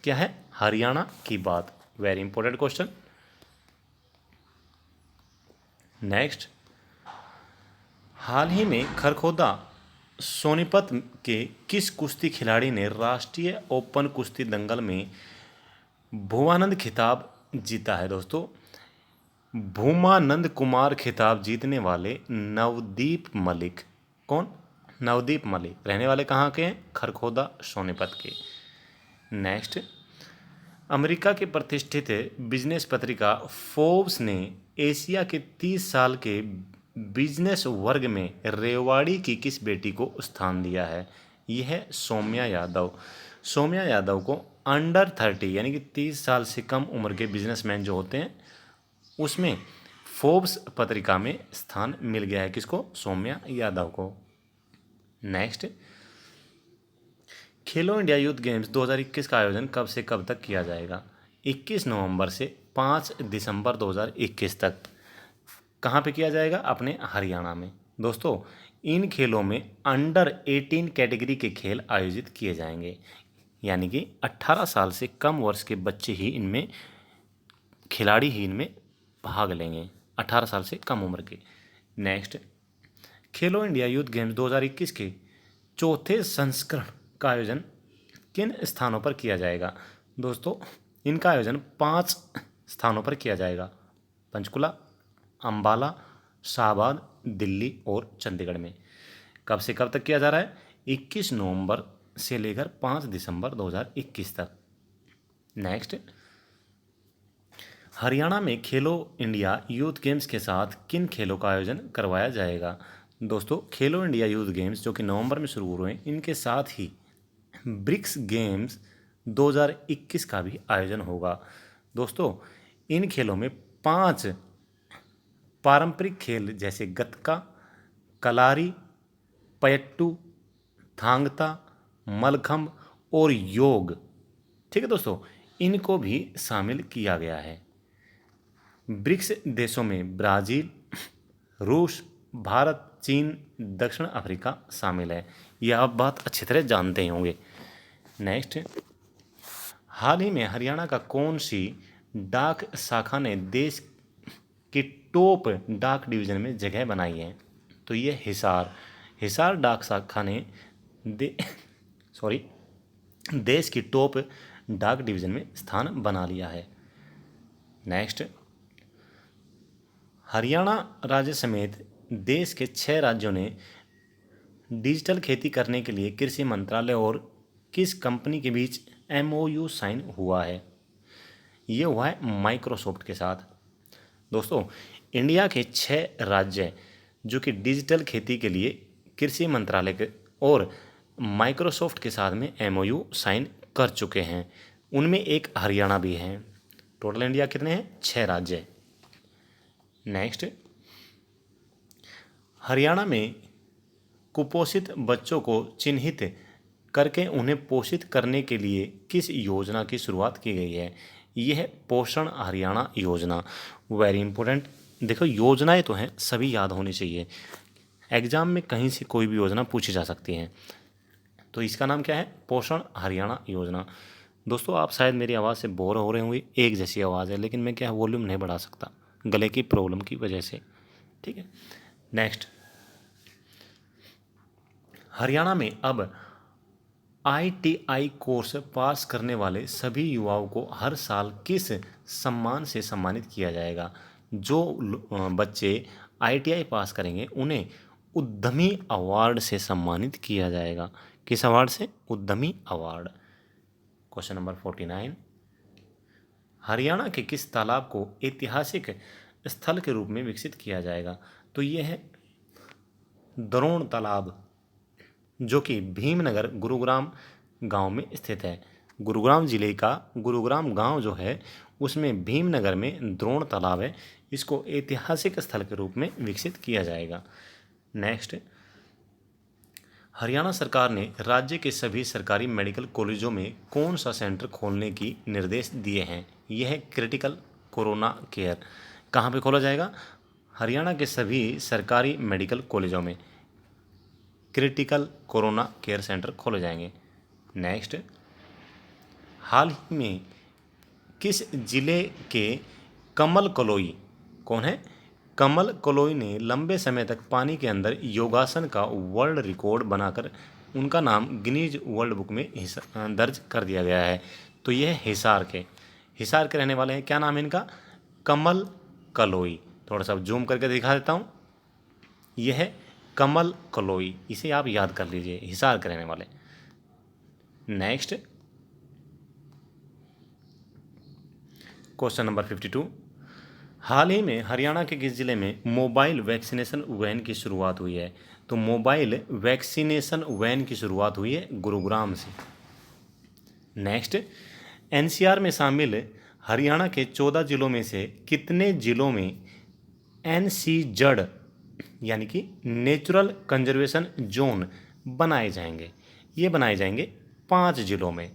क्या है? हरियाणा की बात। Very important question. नेक्स्ट, हाल ही में खरखोदा सोनीपत के किस कुश्ती खिलाड़ी ने राष्ट्रीय ओपन कुश्ती दंगल में भुवानंद खिताब जीता है? दोस्तों, भूमानंद कुमार खिताब जीतने वाले नवदीप मलिक। कौन? नवदीप मलिक रहने वाले कहाँ के हैं? खरखोदा सोनीपत के। नेक्स्ट, अमेरिका के प्रतिष्ठित बिजनेस पत्रिका फोर्ब्स ने एशिया के 30 साल के बिजनेस वर्ग में रेवाड़ी की किस बेटी को स्थान दिया है? यह है सौम्या यादव। सौम्या यादव को अंडर 30 यानी कि 30 साल से कम उम्र के बिजनेसमैन जो होते हैं उसमें फोर्ब्स पत्रिका में स्थान मिल गया है। किसको? सौम्या यादव को। नेक्स्ट, खेलो इंडिया यूथ गेम्स 2021 का आयोजन कब से कब तक किया जाएगा? 21 नवंबर से 5 दिसंबर 2021 तक। कहाँ पे किया जाएगा? अपने हरियाणा में। दोस्तों, इन खेलों में अंडर 18 कैटेगरी के खेल आयोजित किए जाएंगे, यानी कि 18 साल से कम वर्ष के बच्चे ही इनमें, खिलाड़ी ही इनमें भाग लेंगे, 18 साल से कम उम्र के। नेक्स्ट, खेलो इंडिया यूथ गेम्स 2021 के चौथे संस्करण का आयोजन किन स्थानों पर किया जाएगा? दोस्तों, इनका आयोजन 5 स्थानों पर किया जाएगा। पंचकुला, अंबाला, शाहबाद, दिल्ली और चंडीगढ़ में। कब से कब तक किया जा रहा है? 21 नवंबर से लेकर 5 दिसंबर 2021 तक। नेक्स्ट, हरियाणा में खेलो इंडिया यूथ गेम्स के साथ किन खेलों का आयोजन करवाया जाएगा? दोस्तों, खेलो इंडिया यूथ गेम्स जो कि नवंबर में शुरू हुए हैं, इनके साथ ही ब्रिक्स गेम्स 2021 का भी आयोजन होगा। दोस्तों, इन खेलों में 5 पारंपरिक खेल जैसे गतका, कलारी, पयट्टू, थांगता, मलखंब और योग, ठीक है दोस्तों, इनको भी शामिल किया गया है। ब्रिक्स देशों में ब्राज़ील, रूस, भारत, चीन, दक्षिण अफ्रीका शामिल है। यह आप बात अच्छी तरह जानते ही होंगे। नेक्स्ट, हाल ही में हरियाणा का कौन सी डाक शाखा ने देश की टॉप डाक डिवीज़न में जगह बनाई है? तो ये हिसार डाक शाखा ने देश की टॉप डाक डिवीज़न में स्थान बना लिया है। नेक्स्ट, हरियाणा राज्य समेत देश के 6 राज्यों ने डिजिटल खेती करने के लिए कृषि मंत्रालय और किस कंपनी के बीच MOU साइन हुआ है? ये हुआ है माइक्रोसॉफ्ट के साथ। दोस्तों, इंडिया के 6 राज्य जो कि डिजिटल खेती के लिए कृषि मंत्रालय के और माइक्रोसॉफ्ट के साथ में MOU साइन कर चुके हैं, उनमें एक हरियाणा भी है। टोटल इंडिया कितने हैं? 6 राज्य। नेक्स्ट, हरियाणा में कुपोषित बच्चों को चिन्हित करके उन्हें पोषित करने के लिए किस योजना की शुरुआत की गई है? यह है पोषण हरियाणा योजना। Very important. देखो, योजनाएं तो हैं, सभी याद होनी चाहिए। एग्जाम में कहीं से कोई भी योजना पूछी जा सकती है। तो इसका नाम क्या है? पोषण हरियाणा योजना। दोस्तों, आप शायद मेरी आवाज़ से बोर हो रहे होंगे, एक जैसी आवाज़ है, लेकिन मैं क्या वॉल्यूम नहीं बढ़ा सकता गले की प्रॉब्लम की वजह से। ठीक है। नेक्स्ट, हरियाणा में अब ITI कोर्स पास करने वाले सभी युवाओं को हर साल किस सम्मान से सम्मानित किया जाएगा? जो बच्चे ITI पास करेंगे उन्हें उद्यमी अवार्ड से सम्मानित किया जाएगा। किस अवार्ड से? उद्यमी अवार्ड। क्वेश्चन नंबर 49, हरियाणा के किस तालाब को ऐतिहासिक स्थल के रूप में विकसित किया जाएगा? तो ये है द्रोण तालाब, जो कि भीमनगर गुरुग्राम गांव में स्थित है। गुरुग्राम जिले का गुरुग्राम गांव जो है उसमें भीमनगर में द्रोण तालाब है। इसको ऐतिहासिक स्थल के रूप में विकसित किया जाएगा। नेक्स्ट, हरियाणा सरकार ने राज्य के सभी सरकारी मेडिकल कॉलेजों में कौन सा सेंटर खोलने की निर्देश दिए हैं? यह है क्रिटिकल कोरोना केयर। कहाँ पे खोला जाएगा? हरियाणा के सभी सरकारी मेडिकल कॉलेजों में क्रिटिकल कोरोना केयर सेंटर खोले जाएंगे। नेक्स्ट, हाल ही में किस जिले के कमल कलोई, कौन है? कमल कलोई ने लंबे समय तक पानी के अंदर योगासन का वर्ल्ड रिकॉर्ड बनाकर उनका नाम गिनीज वर्ल्ड बुक में दर्ज कर दिया गया है। तो यह हिसार के रहने वाले हैं। क्या नाम है इनका? कमल कलोई। थोड़ा सा जूम करके दिखा देता हूँ। यह है कमल कलोई, इसे आप याद कर लीजिए, हिसार के रहने वाले। नेक्स्ट, क्वेश्चन नंबर 52, हाल ही में हरियाणा के किस जिले में मोबाइल वैक्सीनेशन वैन की शुरुआत हुई है? तो मोबाइल वैक्सीनेशन वैन की शुरुआत हुई है गुरुग्राम से। नेक्स्ट, NCR में शामिल हरियाणा के 14 जिलों में से कितने जिलों में NCZD यानी कि नेचुरल कंजर्वेशन जोन बनाए जाएंगे? ये बनाए जाएंगे 5 जिलों में।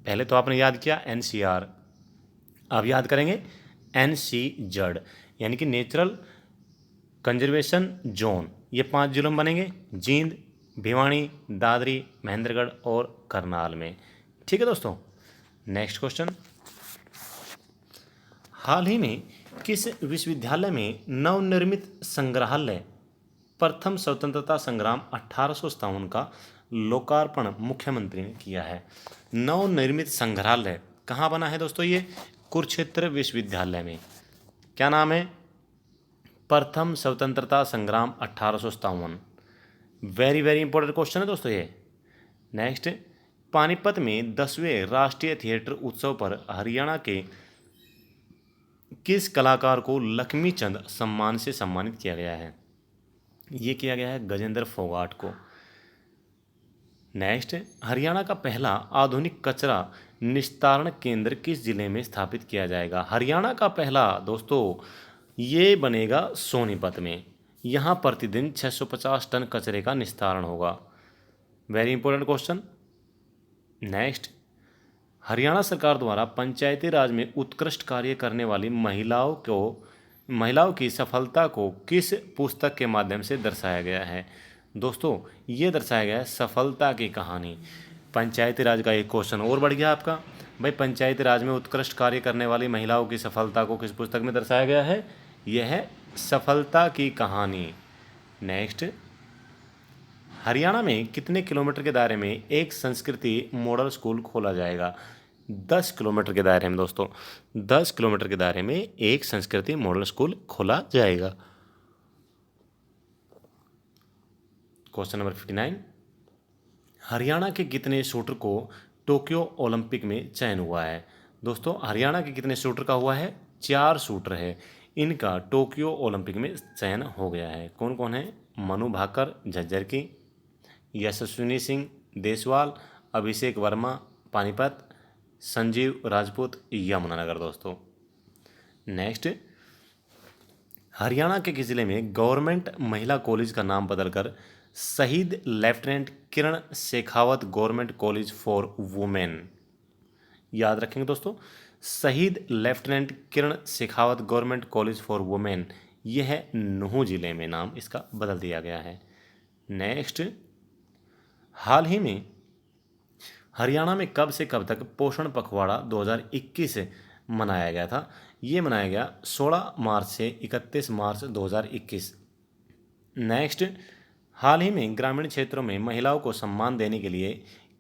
पहले तो आपने याद किया NCR, अब याद करेंगे NCZD यानी कि नेचुरल कंजर्वेशन जोन। ये 5 जिलों में बनेंगे, जींद, भिवानी, दादरी, महेंद्रगढ़ और करनाल में। ठीक है दोस्तों। नेक्स्ट क्वेश्चन, हाल ही में किस विश्वविद्यालय में नवनिर्मित संग्रहालय प्रथम स्वतंत्रता संग्राम 1857 का लोकार्पण मुख्यमंत्री ने किया है? नवनिर्मित संग्रहालय कहाँ बना है दोस्तों? ये कुरुक्षेत्र विश्वविद्यालय में। क्या नाम है? प्रथम स्वतंत्रता संग्राम 1857। वेरी वेरी इंपॉर्टेंट क्वेश्चन है दोस्तों ये। नेक्स्ट, पानीपत में 10वें राष्ट्रीय थिएटर उत्सव पर हरियाणा के किस कलाकार को लक्ष्मी चंद सम्मान से सम्मानित किया गया है? ये किया गया है गजेंद्र फोगाट को। नेक्स्ट, हरियाणा का पहला आधुनिक कचरा निस्तारण केंद्र किस जिले में स्थापित किया जाएगा? हरियाणा का पहला दोस्तों ये बनेगा सोनीपत में। यहाँ प्रतिदिन 650 टन कचरे का निस्तारण होगा। Very important question. Next, Haryana सरकार द्वारा पंचायती राज में उत्कृष्ट कार्य करने वाली महिलाओं की सफलता को किस पुस्तक के माध्यम से दर्शाया गया है? दोस्तों, ये दर्शाया गया है सफलता की कहानी। पंचायती राज का एक क्वेश्चन और बढ़ गया आपका। भाई, पंचायती राज में उत्कृष्ट कार्य करने वाली महिलाओं की सफलता को किस पुस्तक में दर्शाया गया है? यह है सफलता की कहानी। नेक्स्ट, हरियाणा में कितने किलोमीटर के दायरे में एक संस्कृति मॉडल स्कूल खोला जाएगा? 10 किलोमीटर के दायरे में दोस्तों, 10 किलोमीटर के दायरे में एक संस्कृति मॉडल स्कूल खोला जाएगा। क्वेश्चन नंबर 59, हरियाणा के कितने शूटर को टोक्यो ओलंपिक में चयन हुआ है? दोस्तों हरियाणा के कितने शूटर का हुआ है? 4 शूटर है, इनका टोक्यो ओलंपिक में चयन हो गया है। कौन कौन है? मनु भाकर झज्जर की, यशस्विनी सिंह देसवाल, अभिषेक वर्मा पानीपत, संजीव राजपूत यमुनानगर। दोस्तों नेक्स्ट, हरियाणा के किस जिले में गवर्नमेंट महिला कॉलेज का नाम बदलकर शहीद lieutenant Kiran Shekhawat government college for women, याद रखेंगे दोस्तों, शहीद lieutenant Kiran Shekhawat government college for women, यह है नूंह जिले में नाम इसका बदल दिया गया है। नेक्स्ट, हाल ही में हरियाणा में कब से कब तक पोषण पखवाड़ा 2021 मनाया गया था? ये मनाया गया 16 मार्च से 31 मार्च 2021। नेक्स्ट, हाल ही में ग्रामीण क्षेत्रों में महिलाओं को सम्मान देने के लिए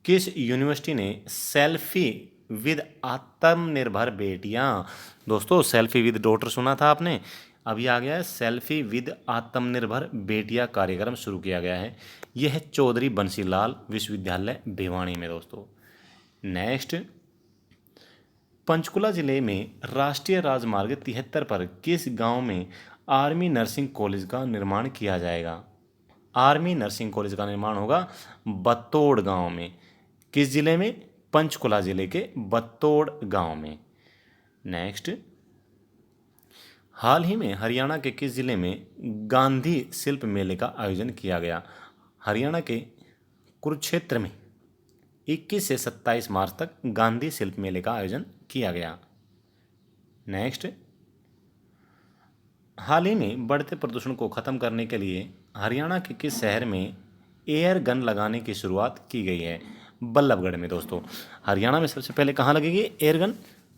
किस यूनिवर्सिटी ने सेल्फी विद आत्मनिर्भर बेटियां, दोस्तों सेल्फी विद डॉटर सुना था आपने, अभी आ गया है सेल्फी विद आत्मनिर्भर बेटियां कार्यक्रम शुरू किया गया है। यह है चौधरी बंसीलाल विश्वविद्यालय भिवानी में। दोस्तों नेक्स्ट, पंचकुला जिले में राष्ट्रीय राजमार्ग 73 पर किस गांव में आर्मी नर्सिंग कॉलेज का निर्माण किया जाएगा? आर्मी नर्सिंग कॉलेज का निर्माण होगा बत्तौड़ गांव में। किस जिले में? पंचकुला जिले के बत्तौड़ गांव में। नेक्स्ट, हाल ही में हरियाणा के किस जिले में गांधी शिल्प मेले का आयोजन किया गया? हरियाणा के कुरुक्षेत्र में 21 से 27 मार्च तक गांधी शिल्प मेले का आयोजन किया गया। नेक्स्ट, हाल ही में बढ़ते प्रदूषण को खत्म करने के लिए हरियाणा के किस शहर में एयर गन लगाने की शुरुआत की गई है? बल्लभगढ़ में। दोस्तों हरियाणा में सबसे पहले कहाँ लगेगी एयर गन?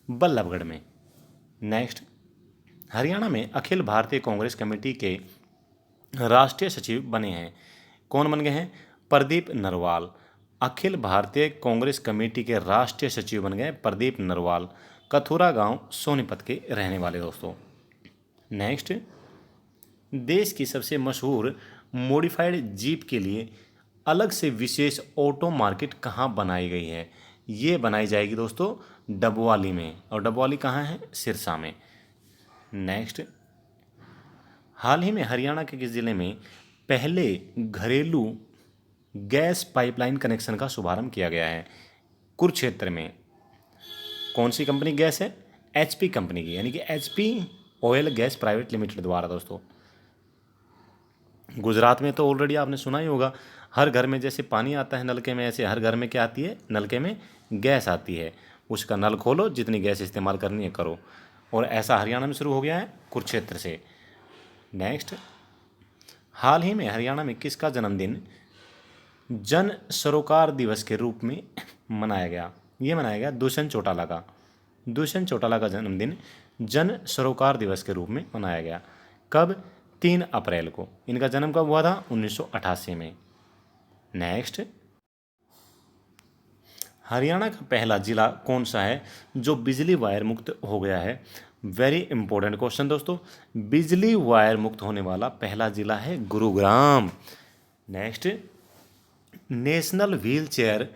बल्लभगढ़ में। नेक्स्ट, हरियाणा में अखिल भारतीय कांग्रेस कमेटी के राष्ट्रीय सचिव बने हैं, कौन बन गए हैं? प्रदीप नरवाल। अखिल भारतीय कांग्रेस कमेटी के राष्ट्रीय सचिव बन गए प्रदीप नरवाल, कथुरा गांव सोनीपत के रहने वाले। दोस्तों नेक्स्ट, देश की सबसे मशहूर मॉडिफाइड जीप के लिए अलग से विशेष ऑटो मार्केट कहाँ बनाई गई है? ये बनाई जाएगी दोस्तों डबवाली में, और डबवाली कहाँ है? सिरसा में। नेक्स्ट, हाल ही में हरियाणा के किस जिले में पहले घरेलू गैस पाइपलाइन कनेक्शन का शुभारंभ किया गया है? कुरुक्षेत्र में। कौन सी कंपनी गैस है? एचपी कंपनी की, यानी कि HP oil gas private limited द्वारा। दोस्तों गुजरात में तो ऑलरेडी आपने सुना ही होगा, हर घर में जैसे पानी आता है नलके में, ऐसे हर घर में क्या आती है? नलके में गैस आती है। उसका नल खोलो, जितनी गैस इस्तेमाल करनी है करो, और ऐसा हरियाणा में शुरू हो गया है कुरुक्षेत्र से। नेक्स्ट, हाल ही में हरियाणा में किसका जन्मदिन जन सरोकार दिवस के रूप में मनाया गया? ये मनाया गया दुष्यंत चौटाला का। दुष्यंत चौटाला का जन्मदिन जन सरोकार दिवस के रूप में मनाया गया। कब? 3 अप्रैल को। इनका जन्म कब हुआ था? 1988 में। नेक्स्ट, हरियाणा का पहला जिला कौन सा है जो बिजली वायर मुक्त हो गया है? वेरी इंपॉर्टेंट क्वेश्चन दोस्तों, बिजली वायर मुक्त होने वाला पहला जिला है Gurugram. Next, national wheel chair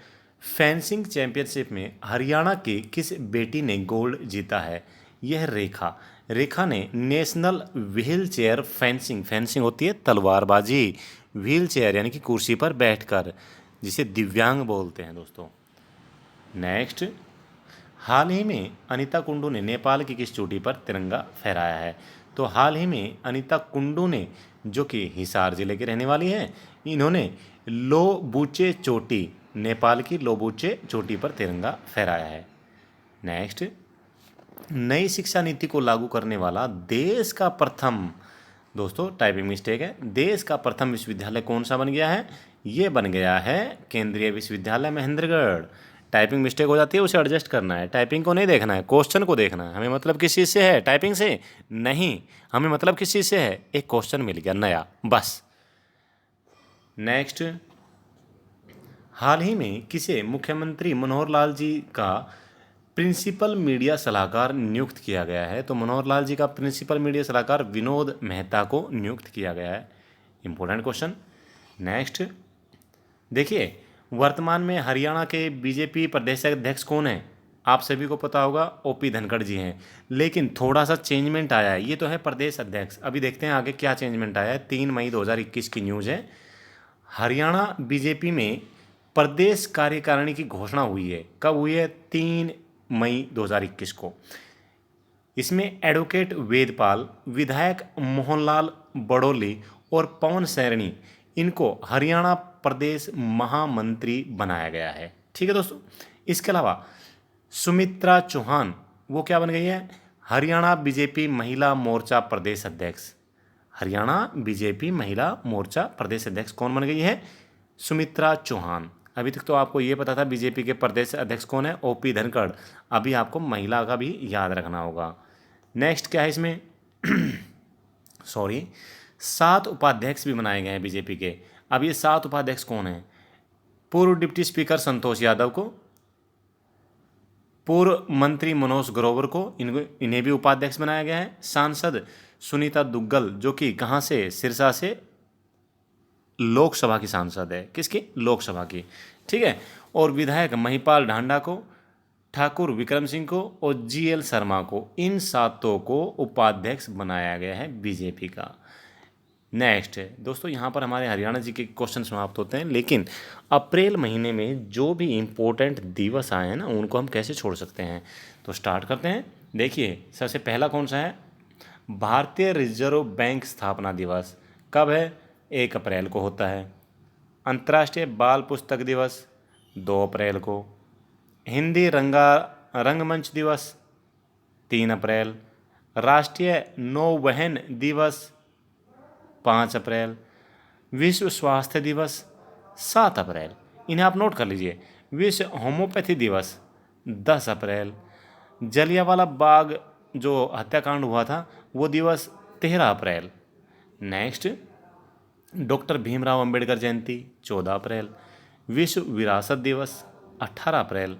fencing championship में हरियाणा की किस बेटी ने गोल्ड जीता है? यह रेखा। रेखा ने national wheel chair fencing, fencing होती है तलवारबाजी, व्हील चेयर यानी कि कुर्सी पर बैठकर, जिसे दिव्यांग बोलते हैं। दोस्तों नेक्स्ट, हाल ही में अनीता कुंडू ने नेपाल की किस चोटी पर तिरंगा फहराया है? तो हाल ही में अनीता कुंडू ने, जो कि हिसार जिले के रहने वाली हैं, इन्होंने लोबुचे चोटी, नेपाल की लोबुचे चोटी पर तिरंगा फहराया है। नेक्स्ट, नई शिक्षा नीति को लागू करने वाला देश का प्रथम, दोस्तों टाइपिंग मिस्टेक है, देश का प्रथम विश्वविद्यालय कौन सा बन गया है? ये बन गया है केंद्रीय विश्वविद्यालय महेंद्रगढ़। टाइपिंग मिस्टेक हो जाती है, उसे एडजस्ट करना है, टाइपिंग को नहीं देखना है, क्वेश्चन को देखना है। हमें मतलब किस चीज़ से है, टाइपिंग से नहीं, हमें मतलब किस चीज़ से है, एक क्वेश्चन मिल गया नया, बस। नेक्स्ट, हाल ही में किसे मुख्यमंत्री मनोहर लाल जी का प्रिंसिपल मीडिया सलाहकार नियुक्त किया गया है? तो मनोहर लाल जी का प्रिंसिपल मीडिया सलाहकार विनोद मेहता को नियुक्त किया गया है। Important question. नेक्स्ट देखिए, वर्तमान में हरियाणा के बीजेपी प्रदेश अध्यक्ष कौन है? आप सभी को पता होगा, ओपी धनखड़ जी हैं, लेकिन थोड़ा सा चेंजमेंट आया है। ये तो है प्रदेश अध्यक्ष, अभी देखते हैं आगे क्या चेंजमेंट आया है। 3 मई 2021 की न्यूज़ है। हरियाणा बीजेपी में प्रदेश कार्यकारिणी की घोषणा हुई है। कब हुई है? 3 मई 2021 को। इसमें एडवोकेट वेदपाल, विधायक मोहनलाल बड़ोली और पवन सैनी, इनको हरियाणा प्रदेश महामंत्री बनाया गया है। ठीक है दोस्तों। इसके अलावा सुमित्रा चौहान, वो क्या बन गई है? हरियाणा बीजेपी महिला मोर्चा प्रदेश अध्यक्ष। हरियाणा बीजेपी महिला मोर्चा प्रदेश अध्यक्ष कौन बन गई है? सुमित्रा चौहान। अभी तक तो आपको ये पता था बीजेपी के प्रदेश अध्यक्ष कौन है, ओपी धनखड़। अभी आपको महिला का भी याद रखना होगा। नेक्स्ट क्या है इसमें? सॉरी, 7 उपाध्यक्ष भी बनाए गए हैं बीजेपी के। अब ये 7 उपाध्यक्ष कौन हैं? पूर्व डिप्टी स्पीकर संतोष यादव को, पूर्व मंत्री मनोज ग्रोवर को, इन्हें भी उपाध्यक्ष बनाया गया है। सांसद सुनीता दुग्गल, जो कि कहाँ से? सिरसा से, लोकसभा की सांसद है। किसकी? लोकसभा की। ठीक है। और विधायक महिपाल ढांडा को, ठाकुर विक्रम सिंह को और जीएल शर्मा को, इन 7 को उपाध्यक्ष बनाया गया है बीजेपी का। नेक्स्ट दोस्तों, यहाँ पर हमारे हरियाणा जी के क्वेश्चन समाप्त होते हैं, लेकिन अप्रैल महीने में जो भी इम्पोर्टेंट दिवस आए हैं ना, उनको हम कैसे छोड़ सकते हैं? तो स्टार्ट करते हैं। देखिए, सबसे पहला कौन सा है? भारतीय रिजर्व बैंक स्थापना दिवस। कब है? 1 अप्रैल को होता है। अंतर्राष्ट्रीय बाल पुस्तक दिवस 2 अप्रैल को। हिंदी रंगमंच दिवस 3 अप्रैल। राष्ट्रीय नौवहन दिवस 5 अप्रैल। विश्व स्वास्थ्य दिवस 7 अप्रैल। इन्हें आप नोट कर लीजिए। विश्व होम्योपैथी दिवस 10 अप्रैल। जलियांवाला बाग जो हत्याकांड हुआ था, वो दिवस 13 अप्रैल। नेक्स्ट, डॉक्टर भीमराव अंबेडकर जयंती 14 अप्रैल। विश्व विरासत दिवस 18 अप्रैल।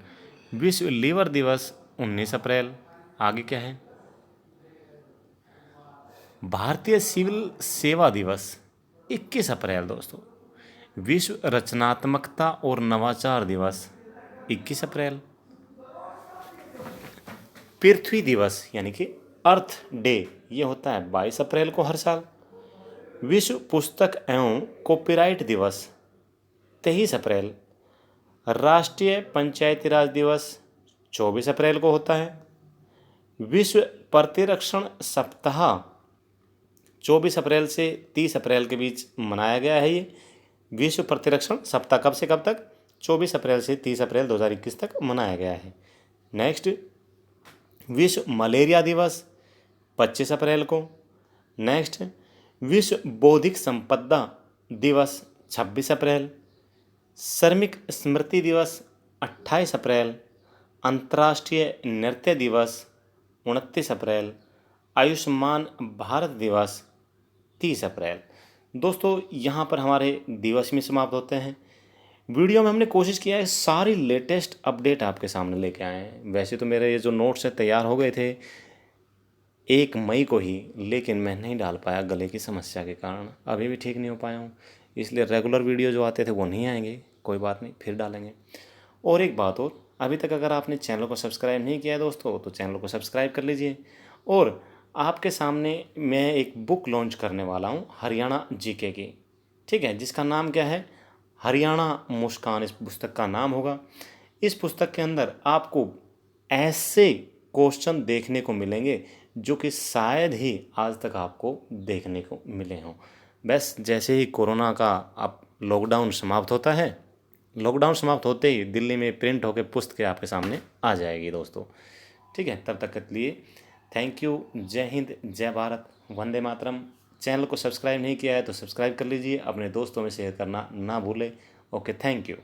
विश्व लीवर दिवस 19 अप्रैल। आगे क्या है? भारतीय सिविल सेवा दिवस 21 अप्रैल दोस्तों। विश्व रचनात्मकता और नवाचार दिवस 21 अप्रैल। पृथ्वी दिवस यानी कि अर्थ डे, ये होता है 22 अप्रैल को हर साल। विश्व पुस्तक एवं कॉपीराइट दिवस 23 अप्रैल। राष्ट्रीय पंचायती राज दिवस 24 अप्रैल को होता है। विश्व प्रतिरक्षण सप्ताह 24 अप्रैल से 30 अप्रैल के बीच मनाया गया है। ये विश्व प्रतिरक्षण सप्ताह कब से कब तक? 24 अप्रैल से 30 अप्रैल 2021 तक मनाया गया है। नेक्स्ट, विश्व मलेरिया दिवस 25 अप्रैल को। नेक्स्ट, विश्व बौद्धिक संपदा दिवस 26 अप्रैल। श्रमिक स्मृति दिवस 28 अप्रैल। अंतर्राष्ट्रीय नृत्य दिवस 29 अप्रैल। आयुष्मान भारत दिवस 30 अप्रैल। दोस्तों, यहाँ पर हमारे दिवस में समाप्त होते हैं। वीडियो में हमने कोशिश किया है सारी लेटेस्ट अपडेट आपके सामने लेके आए हैं। वैसे तो मेरे ये जो नोट्स हैं तैयार हो गए थे 1 मई को ही, लेकिन मैं नहीं डाल पाया गले की समस्या के कारण। अभी भी ठीक नहीं हो पाया हूँ, इसलिए रेगुलर वीडियो जो आते थे वो नहीं आएंगे। कोई बात नहीं, फिर डालेंगे। और एक बात और, अभी तक अगर आपने चैनल को सब्सक्राइब नहीं किया है दोस्तों, तो चैनल को सब्सक्राइब कर लीजिए। और आपके सामने मैं एक बुक लॉन्च करने वाला हूँ हरियाणा जीके की, ठीक है, जिसका नाम क्या है? हरियाणा मुस्कान इस पुस्तक का नाम होगा। इस पुस्तक के अंदर आपको ऐसे क्वेश्चन देखने को मिलेंगे जो कि शायद ही आज तक आपको देखने को मिले हों। बस जैसे ही कोरोना का अब लॉकडाउन समाप्त होता है, लॉकडाउन समाप्त होते ही दिल्ली में प्रिंट होकर पुस्तकें आपके सामने आ जाएगी दोस्तों। ठीक है, तब तक के लिए थैंक यू। जय हिंद, जय भारत, वंदे मातरम। चैनल को सब्सक्राइब नहीं किया है तो सब्सक्राइब कर लीजिए, अपने दोस्तों में शेयर करना ना भूलें। Okay, thank you.